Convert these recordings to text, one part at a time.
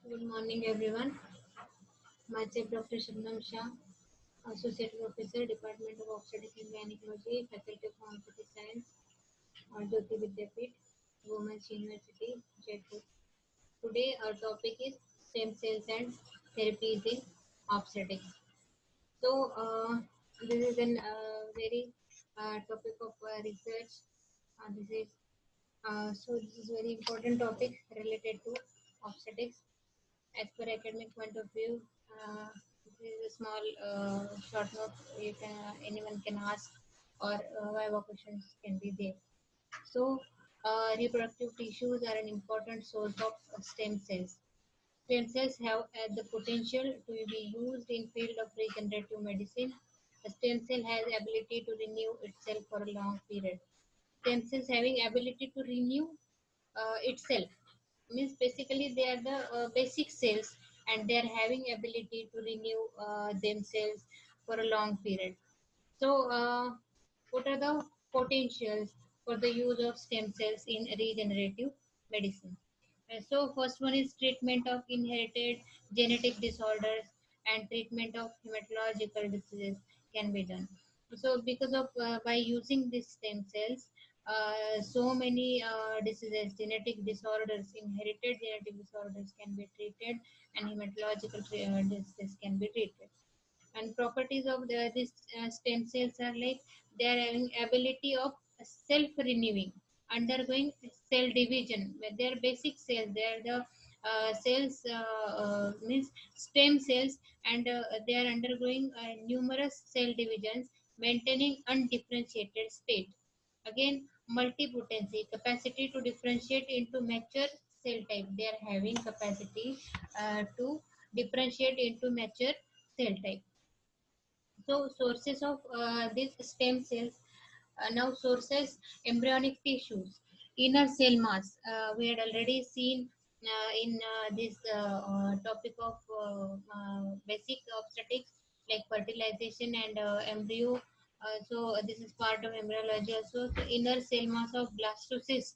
Good morning, everyone. Myself, Dr. Shabnam Shah, Associate Professor, Department of Obstetrics and Gynecology, Faculty of Homeopathic Science, Jyoti Vidyapeeth, Women's University, Jaipur. Today, our topic is stem cells and therapies in obstetrics. So, this is an very topic of research. This is very important topic related to obstetrics. As per academic point of view, this is a small short note anyone can ask, or viva questions can be there. So, reproductive tissues are an important source of stem cells. Stem cells have the potential to be used in field of regenerative medicine. A stem cell has ability to renew itself for a long period. Stem cells having ability to renew itself means basically they are the basic cells, and they are having ability to renew themselves for a long period. So what are the potentials for the use of stem cells in regenerative medicine? So first one is treatment of inherited genetic disorders and treatment of hematological diseases can be done. So because of by using these stem cells, so many diseases, genetic disorders, inherited genetic disorders can be treated, and hematological diseases can be treated. And properties of these stem cells are like they are having ability of self renewing, undergoing cell division. They are basic cells, they are the cells, means stem cells, and they are undergoing numerous cell divisions, maintaining undifferentiated state. Again, multipotency, capacity to differentiate into mature cell type. They are having capacity to differentiate into mature cell type. So sources of these stem cells, now sources embryonic tissues, inner cell mass. We had already seen in this topic of basic obstetrics like fertilization and embryo. So this is part of embryology also. So inner cell mass of blastocyst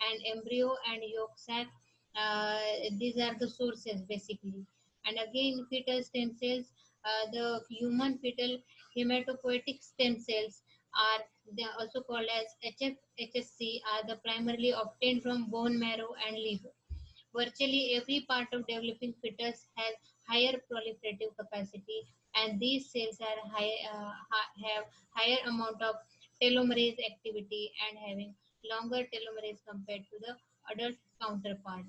and embryo and yolk sac. Uh, these are the sources basically. And again, fetal stem cells, the human fetal hematopoietic stem cells are, they are also called as HFHSC, are the primarily obtained from bone marrow and liver. Virtually every part of developing fetus has higher proliferative capacity, and these cells are have higher amount of telomerase activity and having longer telomerase compared to the adult counterpart.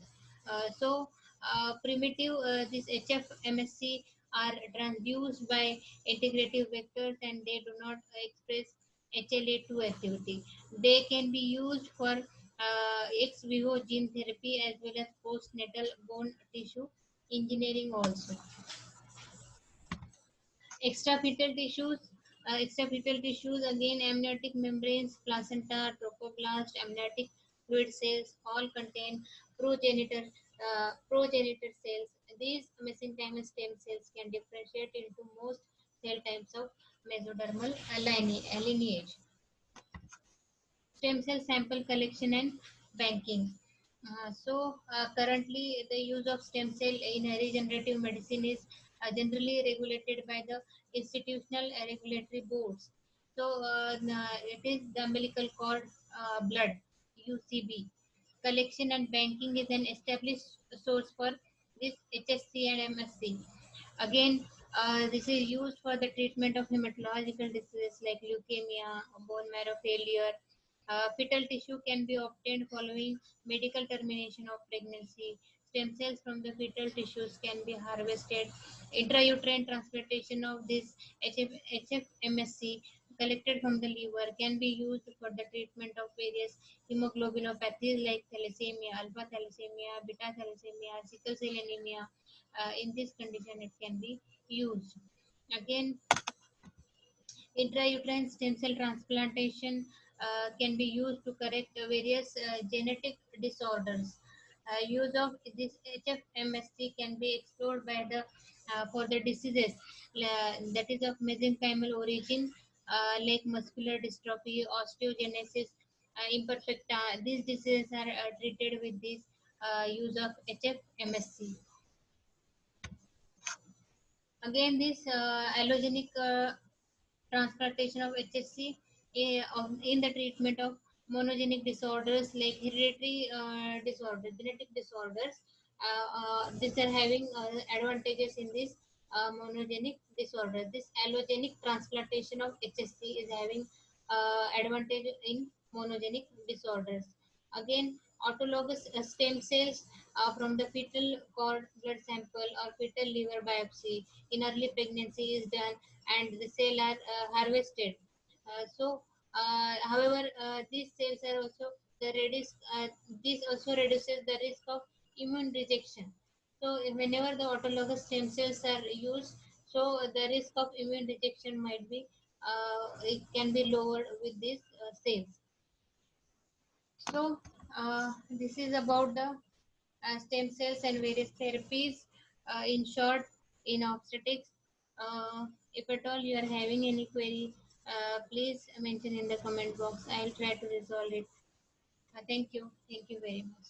Primitive this HFMSC are transduced by integrative vectors, and they do not express HLA2 activity. They can be used for ex vivo gene therapy as well as postnatal bone tissue engineering also. Extrafetal tissues, again amniotic membranes, placenta, trophoblast, amniotic fluid cells all contain progenitor cells. These mesenchymal stem cells can differentiate into most cell types of mesodermal lineage. Stem cell sample collection and banking. Currently, the use of stem cell in regenerative medicine is generally regulated by the institutional regulatory boards. It is the umbilical cord blood (UCB). Collection and banking is an established source for this HSC and MSC. Again, this is used for the treatment of hematological diseases like leukemia, bone marrow failure. Fetal tissue can be obtained following medical termination of pregnancy. Stem cells from the fetal tissues can be harvested. Intrauterine transplantation of this HFMSC collected from the liver can be used for the treatment of various hemoglobinopathies like thalassemia, alpha thalassemia, beta thalassemia, sickle cell anemia. In this condition, it can be used. Again, intrauterine stem cell transplantation can be used to correct various genetic disorders. Use of this HFMSC can be explored by the for the diseases that is of mesenchymal origin, like muscular dystrophy, osteogenesis imperfecta. These diseases are treated with this use of HFMSC. Again, this allogenic transplantation of HSC in the treatment of monogenic disorders like hereditary disorders, genetic disorders. These are having advantages in this monogenic disorder. This allogenic transplantation of HSC is having advantage in monogenic disorders. Again, autologous stem cells from the fetal cord blood sample or fetal liver biopsy in early pregnancy is done, and the cells are harvested. However, these cells are also the reduce. This also reduces the risk of immune rejection. So, whenever the autologous stem cells are used, so the risk of immune rejection might be it can be lowered with these cells. So, this is about the stem cells and various therapies. In short, in obstetrics, if at all you are having any query, please mention in the comment box. I'll try to resolve it. Thank you. Thank you very much.